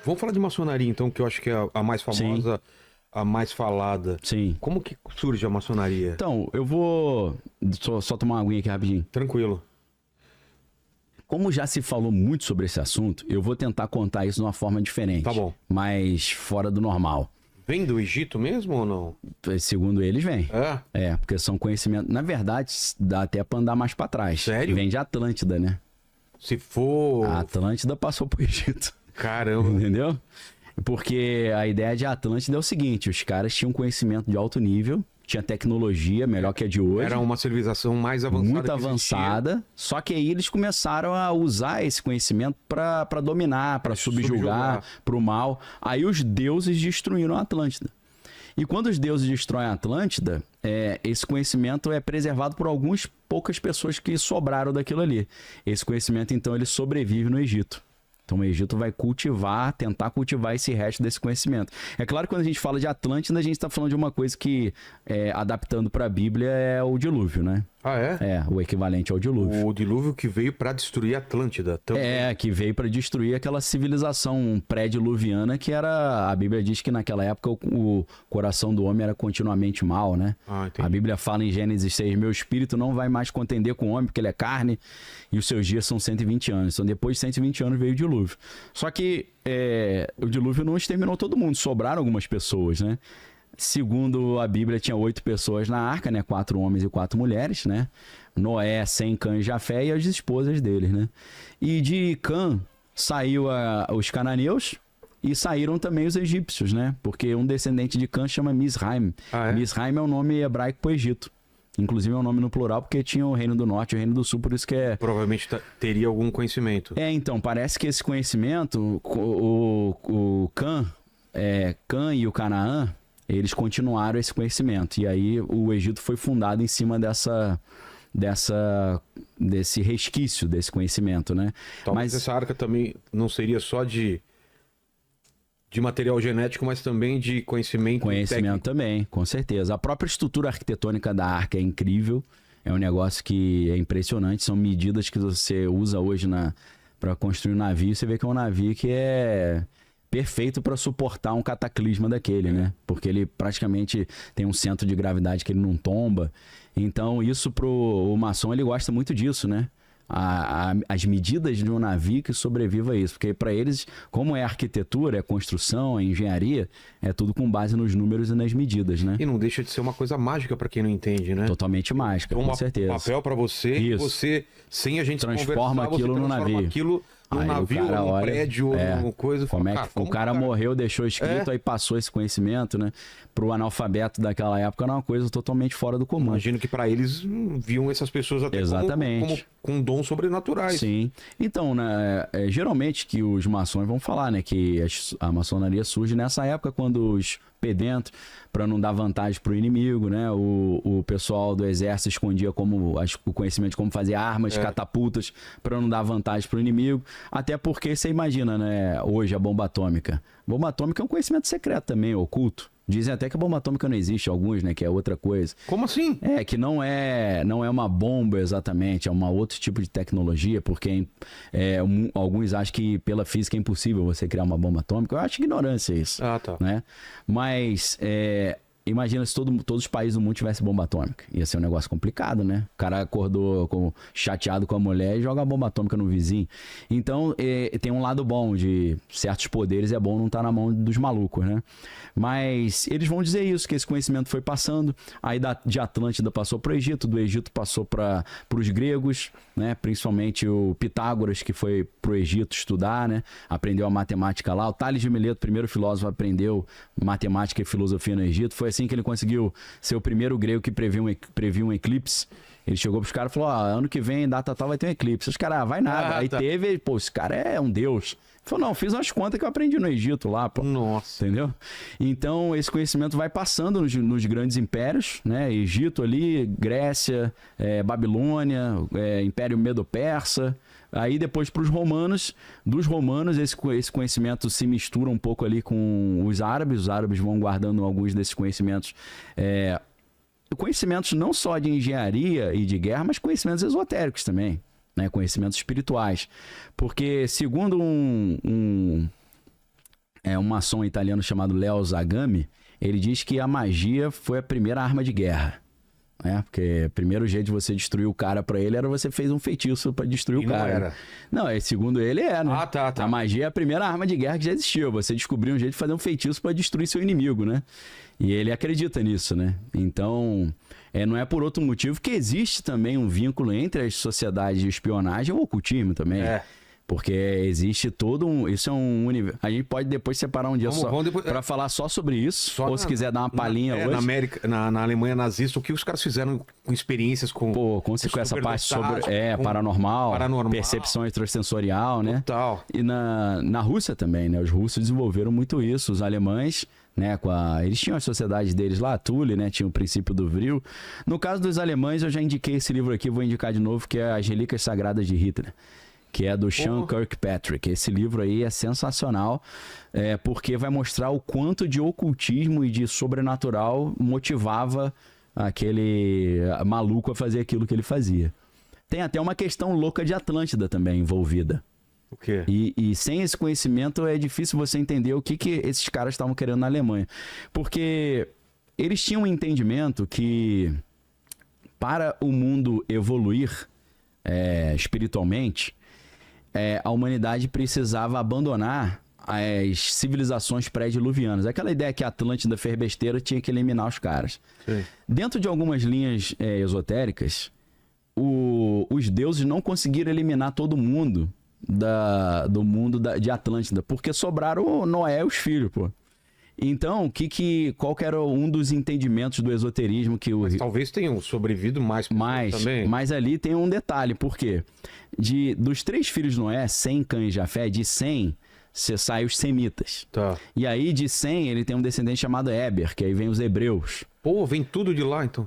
Vamos falar de maçonaria, então, que eu acho que é a mais famosa, a mais falada. Sim. Como que surge a maçonaria? Então, eu vou só tomar uma aguinha aqui rapidinho. Tranquilo. Como já se falou muito sobre esse assunto, eu vou tentar contar isso de uma forma diferente. Tá bom. Mas fora do normal. Vem do Egito mesmo ou não? Segundo eles, vem. É? Porque são conhecimentos... Na verdade, dá até pra andar mais pra trás. Sério? Vem de Atlântida, né? Se for... A Atlântida passou pro Egito. Caramba. Entendeu? Porque a ideia de Atlântida é o seguinte, os caras tinham conhecimento de alto nível, tinha tecnologia melhor que a de hoje. Era uma civilização mais avançada. Muito avançada, só que aí eles começaram a usar esse conhecimento para dominar, para subjugar, para o mal. Aí os deuses destruíram a Atlântida. E quando os deuses destroem a Atlântida, esse conhecimento é preservado por algumas poucas pessoas que sobraram daquilo ali. Esse conhecimento, então, ele sobrevive no Egito. Então o Egito vai tentar cultivar esse resto desse conhecimento. É claro que quando a gente fala de Atlântida, a gente está falando de uma coisa que, adaptando para a Bíblia, é o dilúvio, né? Ah, é? É, o equivalente ao dilúvio. O dilúvio que veio para destruir a Atlântida. Também. Que veio para destruir aquela civilização pré-diluviana que era... A Bíblia diz que naquela época o coração do homem era continuamente mau, né? Entendi. A Bíblia fala em Gênesis 6, meu espírito não vai mais contender com o homem, porque ele é carne, e os seus dias são 120 anos. Então depois de 120 anos veio o dilúvio. Só que o dilúvio não exterminou todo mundo, sobraram algumas pessoas, né? Segundo a Bíblia, tinha 8 pessoas na arca, né? 4 homens e 4 mulheres, né? Noé, Sem, Cã e Jafé e as esposas deles, né? E de Cã saiu os cananeus e saíram também os egípcios, né? Porque um descendente de Cã chama Misraim. Misraim é o nome hebraico para o Egito. Inclusive é um nome no plural porque tinha o Reino do Norte e o Reino do Sul, por isso que é... Provavelmente teria algum conhecimento. Então, parece que esse conhecimento, o Cã e o Canaã, eles continuaram esse conhecimento. E aí o Egito foi fundado em cima desse resquício desse conhecimento, né? Talvez essa arca também não seria só de material genético, mas também de conhecimento técnico. Também, com certeza. A própria estrutura arquitetônica da arca é incrível. É um negócio que é impressionante. São medidas que você usa hoje para construir um navio. Você vê que é um navio que é... perfeito para suportar um cataclisma daquele, né? Porque ele praticamente tem um centro de gravidade que ele não tomba. Então, isso o maçom, ele gosta muito disso, né? As medidas de um navio que sobreviva a isso. Porque para eles, como é arquitetura, é construção, é engenharia, é tudo com base nos números e nas medidas, né? E não deixa de ser uma coisa mágica para quem não entende, né? Totalmente mágica, com certeza. Papel para você e você, sem a gente transforma aquilo no navio. Num navio, num prédio, numa coisa. Como o cara morreu, deixou escrito, aí passou esse conhecimento, né? Pro analfabeto daquela época era uma coisa totalmente fora do comum. Imagino que para eles viam essas pessoas até como com dons sobrenaturais. Sim. Então, né, geralmente que os maçons vão falar, né? Que a maçonaria surge nessa época quando os pedentros, para não dar vantagem pro inimigo, né? O pessoal do exército escondia o conhecimento de como fazer armas, catapultas, para não dar vantagem pro inimigo. Até porque você imagina, né? Hoje a bomba atômica. Bomba atômica é um conhecimento secreto também, oculto. Dizem até que a bomba atômica não existe, alguns, né? Que é outra coisa. Como assim? Que não é uma bomba exatamente, é um outro tipo de tecnologia, porque alguns acham que pela física é impossível você criar uma bomba atômica. Eu acho ignorância isso. Tá. Né? Mas imagina se todos os países do mundo tivessem bomba atômica. Ia ser um negócio complicado, né? O cara acordou chateado com a mulher e joga a bomba atômica no vizinho. Então, tem um lado bom de certos poderes, é bom não estar na mão dos malucos, né? Mas eles vão dizer isso, que esse conhecimento foi passando, aí de Atlântida passou para o Egito, do Egito passou para os gregos, né? Principalmente o Pitágoras, que foi para o Egito estudar, né? Aprendeu a matemática lá. O Tales de Mileto, primeiro filósofo, aprendeu matemática e filosofia no Egito. Foi assim que ele conseguiu ser o primeiro grego que previu um eclipse. Ele chegou pros caras e falou, ano que vem, data tal, vai ter um eclipse. Os caras, vai nada. Aí teve, esse cara é um deus. Ele falou, não, fiz umas contas que eu aprendi no Egito lá, pô. Nossa. Entendeu? Então, esse conhecimento vai passando nos grandes impérios, né? Egito ali, Grécia, Babilônia, Império Medo-Persa. Aí depois para os romanos, dos romanos esse conhecimento se mistura um pouco ali com os árabes vão guardando alguns desses conhecimentos, conhecimentos não só de engenharia e de guerra, mas conhecimentos esotéricos também, né? Conhecimentos espirituais, porque segundo um maçom italiano chamado Leo Zagami, ele diz que a magia foi a primeira arma de guerra. Porque o primeiro jeito de você destruir o cara pra ele era você fez um feitiço pra destruir o cara. Não era. Não, segundo ele né? Tá. A magia é a primeira arma de guerra que já existiu. Você descobriu um jeito de fazer um feitiço pra destruir seu inimigo, né? E ele acredita nisso, né? Então, não é por outro motivo que existe também um vínculo entre as sociedades de espionagem e o ocultismo também. Porque existe todo isso é um universo. A gente pode depois separar um dia para falar só sobre isso. Ou se quiser dar uma palhinha hoje. Na América, na Alemanha nazista, o que os caras fizeram com experiências com essa parte sobre paranormal, percepção extrasensorial, né? Total. E na Rússia também, né? Os russos desenvolveram muito isso. Os alemães, né? Eles tinham as sociedades deles lá, Thule, né? Tinha o princípio do Vril. No caso dos alemães, eu já indiquei esse livro aqui, vou indicar de novo, que é As Relíquias Sagradas de Hitler, que é do Sean Kirkpatrick. Esse livro aí é sensacional, porque vai mostrar o quanto de ocultismo e de sobrenatural motivava aquele maluco a fazer aquilo que ele fazia. Tem até uma questão louca de Atlântida também envolvida. O quê? E sem esse conhecimento é difícil você entender o que esses caras estavam querendo na Alemanha. Porque eles tinham um entendimento que para o mundo evoluir espiritualmente, a humanidade precisava abandonar as civilizações pré-diluvianas. Aquela ideia que a Atlântida fez besteira, tinha que eliminar os caras. Sim. Dentro de algumas linhas esotéricas, os deuses não conseguiram eliminar todo mundo do mundo de Atlântida, porque sobraram o Noé e os filhos, pô. Então, qual que era um dos entendimentos do esoterismo que Mas talvez tenham sobrevivido mais também. Mas ali tem um detalhe, por quê? Dos 3 filhos de Noé, Sem, Cã e Jafé, de Sem, você sai os semitas. Tá. E aí, de Sem, ele tem um descendente chamado Éber, que aí vem os hebreus. Pô, vem tudo de lá, então.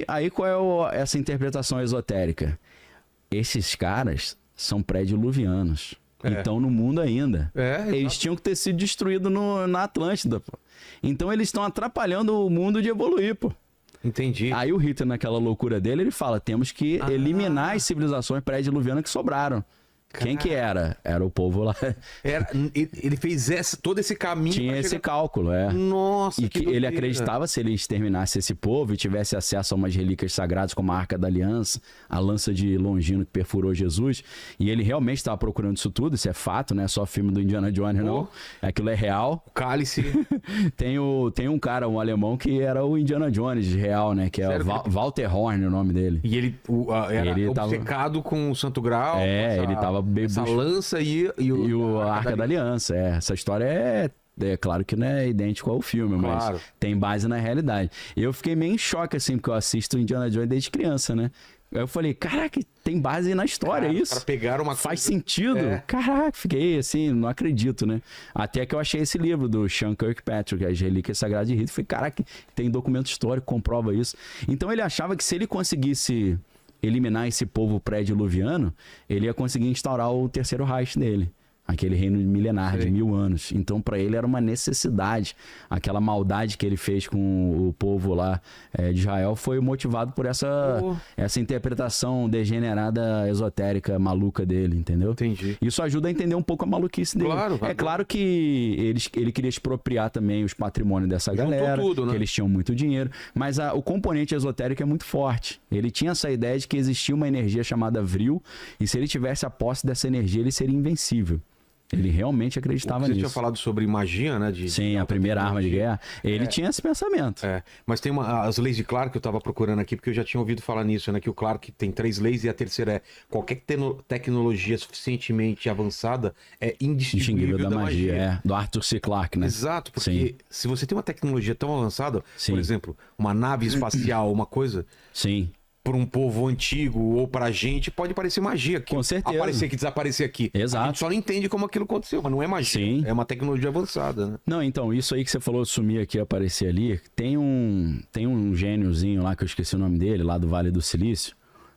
Aí qual é essa interpretação esotérica? Esses caras são pré-diluvianos. Estão no mundo ainda. Eles tinham que ter sido destruídos na Atlântida, pô. Então eles estão atrapalhando o mundo de evoluir, pô. Entendi. Aí o Hitler, naquela loucura dele, ele fala, temos que eliminar as civilizações pré-diluvianas que sobraram. Quem que era? Era o povo lá. Ele fez todo esse caminho. Tinha esse cálculo, Nossa, e que ele acreditava, se ele exterminasse esse povo e tivesse acesso a umas relíquias sagradas como a Arca da Aliança, a lança de Longino que perfurou Jesus, e ele realmente estava procurando isso tudo, isso é fato, não é só filme do Indiana Jones, não. Aquilo é real. O cálice. Tem um cara, um alemão, que era o Indiana Jones real, né? Que é o Walter Horn, o nome dele. E ele era obcecado com o Santo Grau. Ele tava essa lança e a Arca da Aliança. Essa história é claro que não é idêntico ao filme, mas tem base na realidade. Eu fiquei meio em choque, assim, porque eu assisto Indiana Jones desde criança, né? Aí eu falei, caraca, tem base na história, isso? Para pegar uma Faz sentido? Caraca, fiquei assim, não acredito, né? Até que eu achei esse livro do Sean Kirkpatrick, As Relíquias Sagradas de Hitler. Falei, caraca, tem documento histórico, comprova isso. Então ele achava que se ele conseguisse eliminar esse povo pré-diluviano, ele ia conseguir instaurar o Terceiro Reich dele. Aquele reino milenar de 1000 anos. Então, para ele era uma necessidade. Aquela maldade que ele fez com o povo lá de Israel foi motivado por essa interpretação degenerada, esotérica, maluca dele, entendeu? Entendi. Isso ajuda a entender um pouco a maluquice dele. Claro que ele queria expropriar também os patrimônios dessa galera, tudo, né? Que eles tinham muito dinheiro. Mas o componente esotérico é muito forte. Ele tinha essa ideia de que existia uma energia chamada Vril, e se ele tivesse a posse dessa energia, ele seria invencível. Ele realmente acreditava nisso. Você tinha falado sobre magia, né? Sim, a primeira arma de guerra. Ele tinha esse pensamento. Mas tem as leis de Clarke que eu estava procurando aqui, porque eu já tinha ouvido falar nisso, né? Que o Clarke tem 3 leis e a terceira é qualquer tecnologia suficientemente avançada é indistinguível da magia. Do Arthur C. Clarke, né? Exato, porque se você tem uma tecnologia tão avançada, por exemplo, uma nave espacial, uma coisa... Sim. Para um povo antigo ou para a gente, pode parecer magia. Com certeza. Aparecer aqui, desaparecer aqui. Exato. A gente só não entende como aquilo aconteceu, mas não é magia. Sim. É uma tecnologia avançada, né? Não, então, isso aí que você falou, sumir aqui, aparecer ali, tem um gêniozinho lá, que eu esqueci o nome dele, lá do Vale do Silício,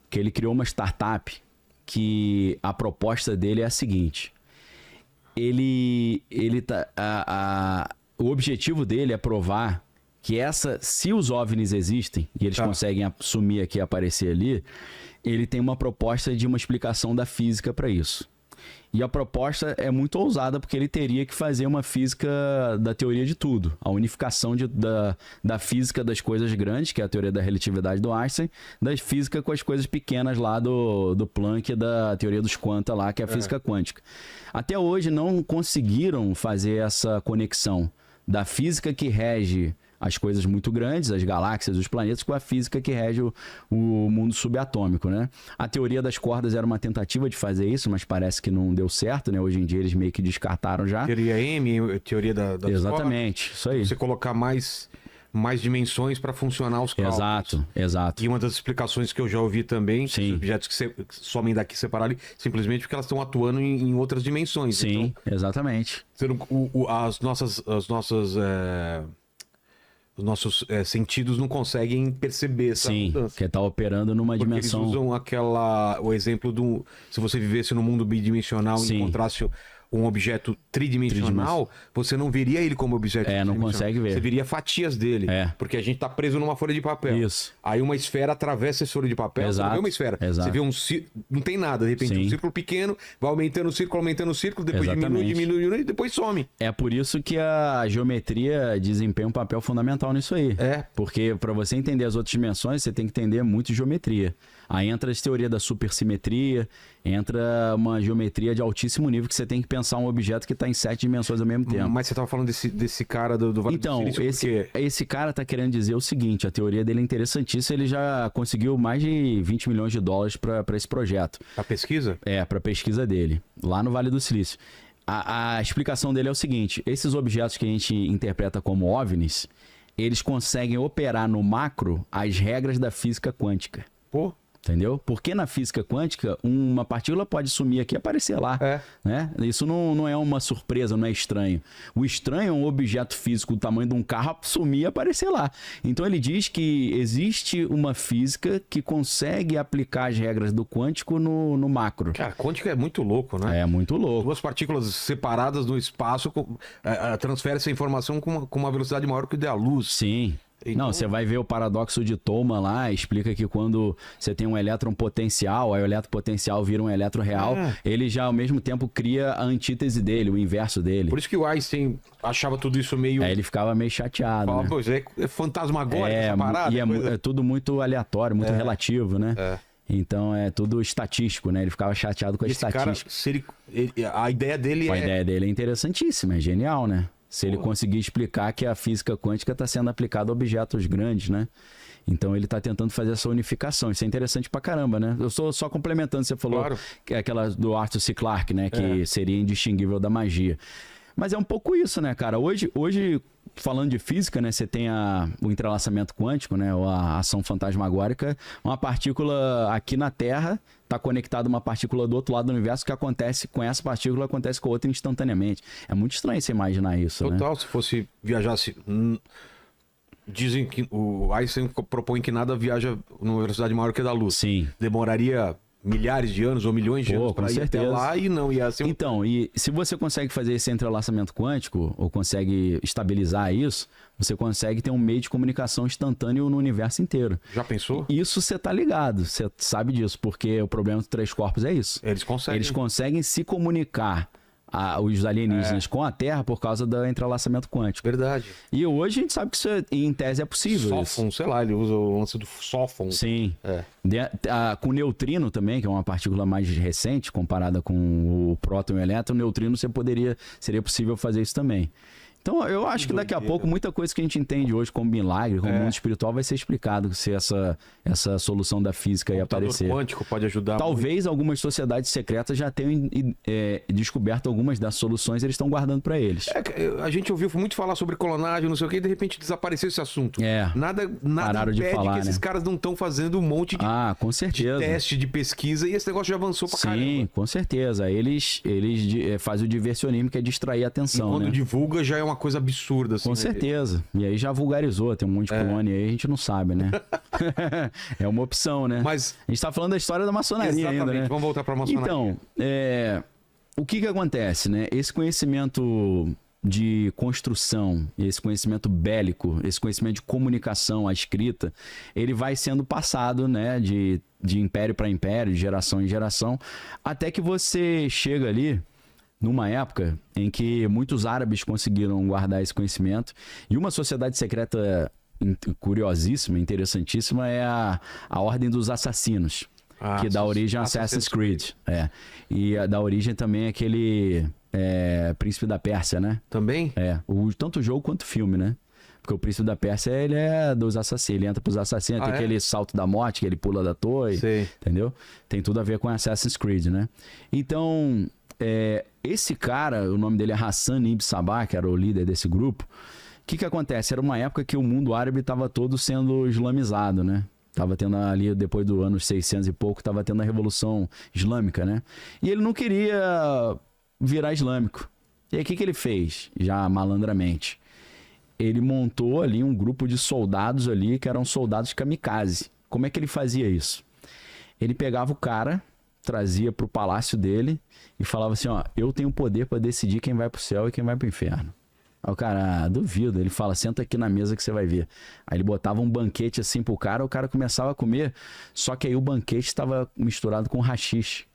que ele criou uma startup que a proposta dele é a seguinte. O objetivo dele é provar que se os OVNIs existem, e eles conseguem sumir aqui e aparecer ali, ele tem uma proposta de uma explicação da física para isso. E a proposta é muito ousada, porque ele teria que fazer uma física da teoria de tudo. A unificação da física das coisas grandes, que é a teoria da relatividade do Einstein, da física com as coisas pequenas lá do Planck, da teoria dos quanta lá, que é a física quântica. Até hoje não conseguiram fazer essa conexão da física que rege as coisas muito grandes, as galáxias, os planetas, com a física que rege o mundo subatômico, né? A teoria das cordas era uma tentativa de fazer isso, mas parece que não deu certo, né? Hoje em dia eles meio que descartaram já. Teoria M, teoria das Exatamente, cordas. isso aí. Você colocar mais dimensões para funcionar os cálculos. Exato. E uma das explicações que eu já ouvi também, os objetos que somem daqui separaram ali, simplesmente porque elas estão atuando em outras dimensões. Sim, então, exatamente. Os nossos sentidos não conseguem perceber essa mudança. Que está operando numa dimensão... Eles usam o exemplo do... Se você vivesse num mundo bidimensional e encontrasse um objeto tridimensional, você não veria ele como objeto tridimensional. Não consegue ver. Você veria fatias dele. Porque a gente está preso numa folha de papel. Isso. Aí uma esfera atravessa essa folha de papel, você não vê uma esfera. Você vê não tem nada. De repente, um círculo pequeno, vai aumentando o círculo, depois diminui e depois some. É por isso que a geometria desempenha um papel fundamental nisso aí. Porque para você entender as outras dimensões, você tem que entender muito geometria. Aí entra a teoria da supersimetria, entra uma geometria de altíssimo nível que você tem que pensar um objeto que está em 7 dimensões ao mesmo tempo. Mas você estava falando desse cara do Vale do Silício, esse cara está querendo dizer o seguinte, a teoria dele é interessantíssima, ele já conseguiu mais de 20 milhões de dólares para esse projeto. Para pesquisa? Para pesquisa dele, lá no Vale do Silício. A explicação dele é o seguinte, esses objetos que a gente interpreta como OVNIs, eles conseguem operar no macro as regras da física quântica. Pô! Entendeu? Porque na física quântica, uma partícula pode sumir aqui e aparecer lá. Né? Isso não é uma surpresa, não é estranho. O estranho é um objeto físico do tamanho de um carro sumir e aparecer lá. Então ele diz que existe uma física que consegue aplicar as regras do quântico no macro. Cara, quântico é muito louco, né? É muito louco. 2 partículas separadas no espaço transferem essa informação com uma velocidade maior que o da luz. Sim. Então... Não, você vai ver o paradoxo de Thoma lá, explica que quando você tem um elétron potencial, aí o elétron potencial vira um elétron real, ele já ao mesmo tempo cria a antítese dele, o inverso dele. Por isso que o Einstein achava tudo isso meio... Ele ficava meio chateado, né? Pois é fantasmagórico essa parada. E é tudo muito aleatório, muito relativo, né? Então é tudo estatístico, né? Ele ficava chateado com a estatística. Cara, a ideia dele A ideia dele é interessantíssima, é genial, né? Se ele conseguir explicar que a física quântica está sendo aplicada a objetos grandes, né? Então ele está tentando fazer essa unificação. Isso é interessante pra caramba, né? Eu estou só complementando, você falou que é aquela do Arthur C. Clarke, né? Que seria indistinguível da magia. Mas é um pouco isso, né, cara? Hoje falando de física, né? Você tem o entrelaçamento quântico, né? Ou a ação fantasmagórica. Uma partícula aqui na Terra está conectada a uma partícula do outro lado do universo, que acontece com essa partícula, acontece com a outra instantaneamente. É muito estranho você imaginar isso, Total, né? Se fosse viajasse... Dizem que o Einstein propõe que nada viaja numa velocidade maior que a da luz. Sim. Demoraria milhares de anos ou milhões de anos para ir até lá e não ia ser Então, e se você consegue fazer esse entrelaçamento quântico, ou consegue estabilizar isso, você consegue ter um meio de comunicação instantâneo no universo inteiro. Já pensou? Isso você tá ligado, você sabe disso, porque o problema dos 3 corpos é isso. Eles conseguem se comunicar, os alienígenas com a Terra por causa do entrelaçamento quântico. Verdade. E hoje a gente sabe que isso, em tese, é possível. Sófon, sei lá, ele usa o lance do sófon. Sim. Com neutrino também, que é uma partícula mais recente, comparada com o próton e o elétron, o neutrino seria possível fazer isso também. Então, eu acho que daqui a pouco, muita coisa que a gente entende hoje como milagre, como mundo espiritual, vai ser explicado se essa solução da física aí aparecer. O quântico pode ajudar. Talvez algumas sociedades secretas já tenham descoberto algumas das soluções, eles estão guardando para eles. A gente ouviu muito falar sobre clonagem, não sei o que, e de repente desapareceu esse assunto. Nada pararam impede de falar, que esses caras não estão fazendo um monte de, com certeza, de teste, de pesquisa, e esse negócio já avançou pra caramba. Sim, com certeza. Eles fazem o diversionismo, que é distrair a atenção. E quando divulga, já é uma coisa absurda, assim. Com certeza. E aí já vulgarizou, tem um monte de clone aí, a gente não sabe, né? É uma opção, né? Mas a gente tá falando da história da maçonaria ainda, né? Vamos voltar pra maçonaria. Então, o que acontece, né? Esse conhecimento de construção, esse conhecimento bélico, esse conhecimento de comunicação, a escrita, ele vai sendo passado, né, de império para império, de geração em geração, até que você chega ali numa época em que muitos árabes conseguiram guardar esse conhecimento, e uma sociedade secreta curiosíssima, interessantíssima, é a Ordem dos Assassinos, que dá origem a Assassin's Creed. E dá origem também àquele Príncipe da Pérsia, né? Também? Tanto o jogo quanto o filme, né? Porque o Príncipe da Pérsia, ele é dos assassinos, ele entra pros assassinos, tem aquele salto da morte, que ele pula da torre, entendeu? Tem tudo a ver com Assassin's Creed, né? Então, esse cara, o nome dele é Hassan ibn Sabah, que era o líder desse grupo. O que acontece? Era uma época que o mundo árabe estava todo sendo islamizado, né? Tava tendo ali, depois do ano 600 e pouco, tava tendo a Revolução Islâmica, né? E ele não queria virar islâmico. E aí o que ele fez? Já malandramente. Ele montou ali um grupo de soldados ali, que eram soldados kamikaze. Como é que ele fazia isso? Ele pegava o cara, trazia pro palácio dele e falava assim, ó, eu tenho poder para decidir quem vai pro céu e quem vai pro inferno. Aí o cara, duvido, ele fala, senta aqui na mesa que você vai ver. Aí ele botava um banquete assim pro cara, o cara começava a comer, só que aí o banquete estava misturado com haxixe.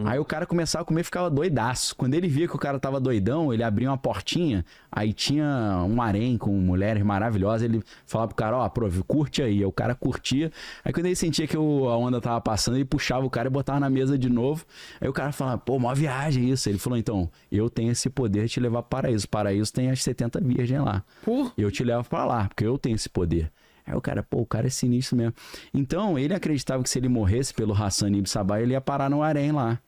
Aí o cara começava a comer e ficava doidaço. Quando ele via que o cara tava doidão, ele abria uma portinha, aí tinha um harém com mulheres maravilhosas, ele falava pro cara, ó, curte aí. Aí o cara curtia, aí quando ele sentia que a onda tava passando, ele puxava o cara e botava na mesa de novo. Aí o cara falava, pô, mó viagem isso. Ele falou, então, eu tenho esse poder de te levar para o paraíso. O paraíso tem as 70 virgens lá. Eu te levo para lá, porque eu tenho esse poder. Aí o cara, pô, o cara é sinistro mesmo. Então, ele acreditava que se ele morresse pelo Hassan ibn Sabah, ele ia parar no harém lá.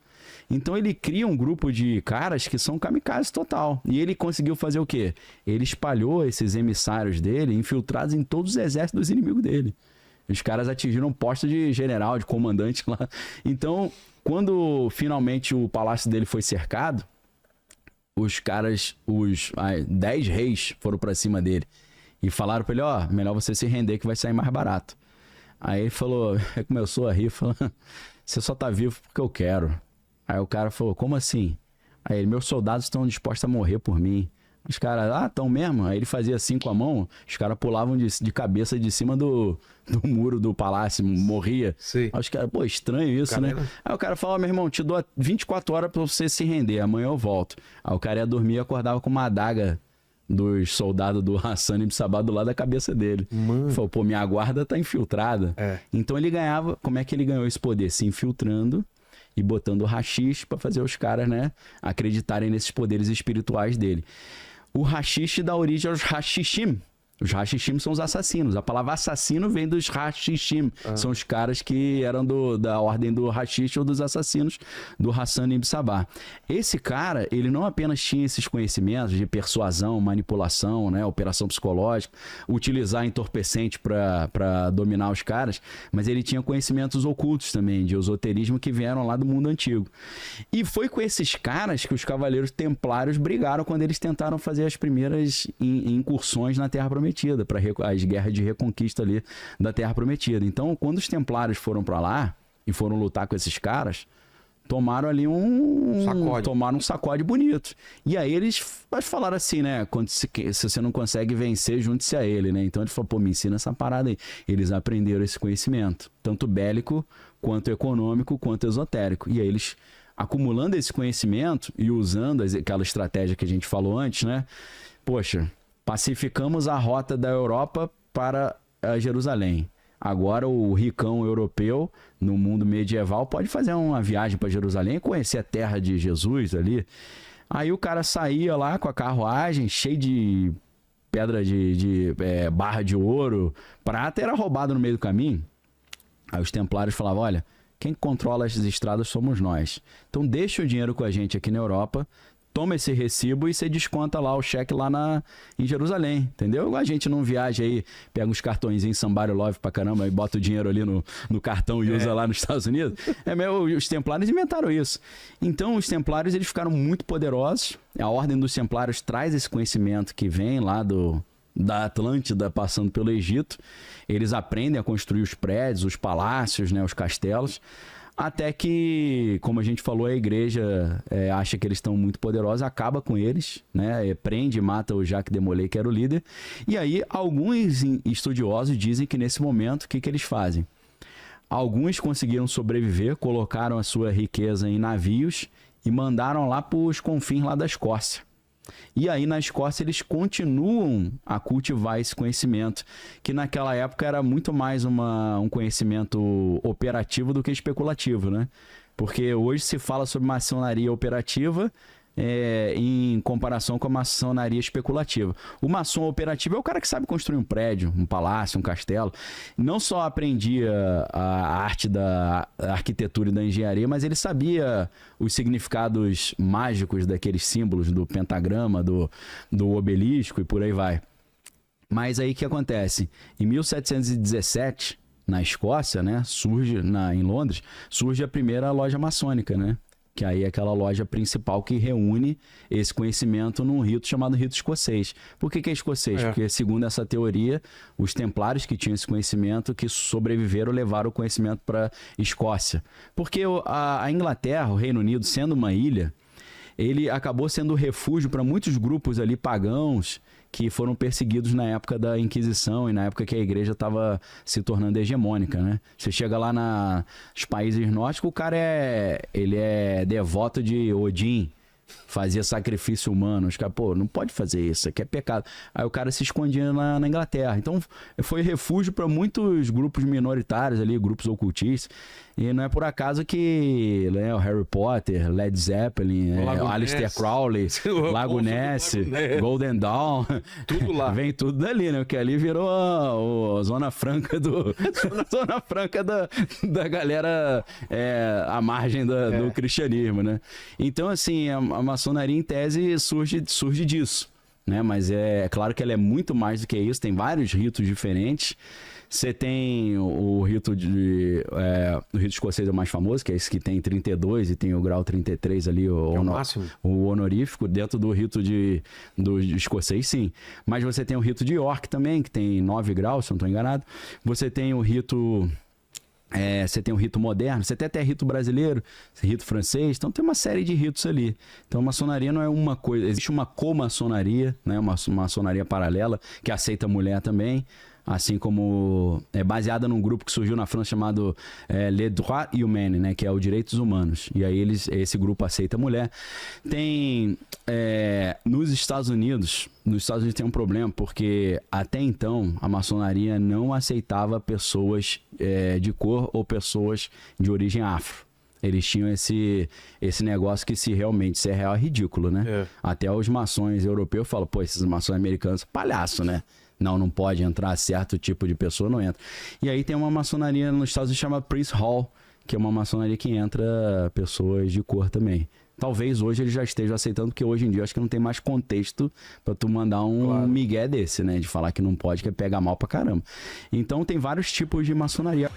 Então, ele cria um grupo de caras que são kamikazes total. E ele conseguiu fazer o quê? Ele espalhou esses emissários dele, infiltrados em todos os exércitos dos inimigos dele. Os caras atingiram um posto de general, de comandante lá. Então, quando finalmente o palácio dele foi cercado, os caras, os 10 reis foram pra cima dele. E falaram pra ele, ó, melhor você se render que vai sair mais barato. Aí ele falou, começou a rir, falou, você só tá vivo porque eu quero. Aí o cara falou, como assim? Aí ele, meus soldados estão dispostos a morrer por mim. Os caras, estão mesmo? Aí ele fazia assim com a mão, os caras pulavam de cabeça de cima do muro do palácio, morria. Sim. Aí os caras, pô, estranho isso, né? Aí o cara falou, meu irmão, te dou 24 horas pra você se render, amanhã eu volto. Aí o cara ia dormir e acordava com uma adaga dos soldados do Hassan ibn Sabah do lado da cabeça dele. Ele falou, pô, minha guarda tá infiltrada. Então ele ganhava, como é que ele ganhou esse poder? Se infiltrando e botando o haxixe para fazer os caras, né, acreditarem nesses poderes espirituais dele. O haxixe dá origem aos hashishim. Os hashishim são os assassinos. A palavra assassino vem dos hashishim. São os caras que eram da ordem do hashish ou dos assassinos do Hassan ibn Sabah. Esse cara, ele não apenas tinha esses conhecimentos de persuasão, manipulação, né, operação psicológica, utilizar entorpecente para dominar os caras, mas ele tinha conhecimentos ocultos também, de esoterismo, que vieram lá do mundo antigo. E foi com esses caras que os cavaleiros templários brigaram quando eles tentaram fazer as primeiras incursões na Terra Prometida, para as guerras de reconquista ali da Terra Prometida. Então, quando os templários foram para lá e foram lutar com esses caras, tomaram ali tomaram um sacode bonito. E aí eles falaram assim, né, se você não consegue vencer, junte-se a ele, né? Então ele falou, pô, me ensina essa parada aí. Eles aprenderam esse conhecimento, tanto bélico, quanto econômico, quanto esotérico. E aí eles, acumulando esse conhecimento e usando aquela estratégia que a gente falou antes, né? Poxa, pacificamos a rota da Europa para Jerusalém. Agora o ricão europeu, no mundo medieval, pode fazer uma viagem para Jerusalém e conhecer a terra de Jesus ali. Aí o cara saía lá com a carruagem, cheio de pedra de barra de ouro, prata, era roubado no meio do caminho. Aí os templários falavam, olha, quem controla as estradas somos nós. Então deixa o dinheiro com a gente aqui na Europa, toma esse recibo e você desconta lá o cheque lá em Jerusalém, entendeu? A gente não viaja aí, pega uns cartõezinhos Somebody Love pra caramba e bota o dinheiro ali no cartão e usa lá nos Estados Unidos. Os templários inventaram isso. Então os templários, eles ficaram muito poderosos. A ordem dos templários traz esse conhecimento que vem lá da Atlântida, passando pelo Egito. Eles aprendem a construir os prédios, os palácios, né, os castelos. Até que, como a gente falou, a igreja acha que eles estão muito poderosos, acaba com eles, né? Prende e mata o Jacques de Molay, que era o líder. E aí, alguns estudiosos dizem que nesse momento, o que eles fazem? Alguns conseguiram sobreviver, colocaram a sua riqueza em navios e mandaram lá para os confins lá da Escócia. E aí na Escócia eles continuam a cultivar esse conhecimento, que naquela época era muito mais um conhecimento operativo do que especulativo, né? Porque hoje se fala sobre maçonaria operativa em comparação com a maçonaria especulativa. O maçom operativo é o cara que sabe construir um prédio, um palácio, um castelo. Não só aprendia a arte da arquitetura e da engenharia, mas ele sabia os significados mágicos daqueles símbolos, do pentagrama, do obelisco e por aí vai. Mas aí o que acontece? Em 1717, na Escócia, né, em Londres, surge a primeira loja maçônica, né? Que aí é aquela loja principal que reúne esse conhecimento num rito chamado rito escocês. Por que é escocês? Porque, segundo essa teoria, os templários que tinham esse conhecimento, que sobreviveram, levaram o conhecimento para Escócia. Porque a Inglaterra, o Reino Unido, sendo uma ilha, ele acabou sendo refúgio para muitos grupos ali pagãos que foram perseguidos na época da Inquisição e na época que a igreja estava se tornando hegemônica, né? Você chega lá nos países nórdicos, o cara ele é devoto de Odin, fazia sacrifício humano. Os caras, não pode fazer isso aqui é pecado. Aí o cara se escondia na Inglaterra. Então foi refúgio para muitos grupos minoritários ali, grupos ocultistas. E não é por acaso que o Harry Potter, Led Zeppelin, Aleister Crowley, Lago Ness, Golden Dawn, tudo lá. Vem tudo dali, né? Porque ali virou a zona franca zona franca da galera à margem do cristianismo, né? Então, assim, a maçonaria, em tese, surge disso, né? Mas é claro que ela é muito mais do que isso, tem vários ritos diferentes. Você tem o rito o rito escocês é o mais famoso, que é esse que tem 32 e tem o grau 33 ali, o honorífico, dentro do rito do escocês, sim. Mas você tem o rito de York também, que tem 9 graus, se eu não estou enganado. Você tem o rito... você tem o rito moderno, você tem até rito brasileiro, rito francês, então tem uma série de ritos ali. Então a maçonaria não é uma coisa, existe uma comaçonaria, né? Uma maçonaria paralela, que aceita mulher também, assim como é baseada num grupo que surgiu na França chamado Les Droits Humains, né? Que é o Direitos Humanos. E aí esse grupo aceita mulher. Tem nos Estados Unidos tem um problema, porque até então a maçonaria não aceitava pessoas de cor ou pessoas de origem afro. Eles tinham esse negócio que se é real é ridículo, né? Até os maçons europeus falam, esses maçons americanos, palhaço, né? Não pode entrar certo tipo de pessoa, não entra. E aí tem uma maçonaria nos Estados Unidos chamada Priest Hall, que é uma maçonaria que entra pessoas de cor também. Talvez hoje eles já estejam aceitando, porque hoje em dia acho que não tem mais contexto pra tu mandar um migué desse, né? De falar que não pode, que é pegar mal pra caramba. Então tem vários tipos de maçonaria.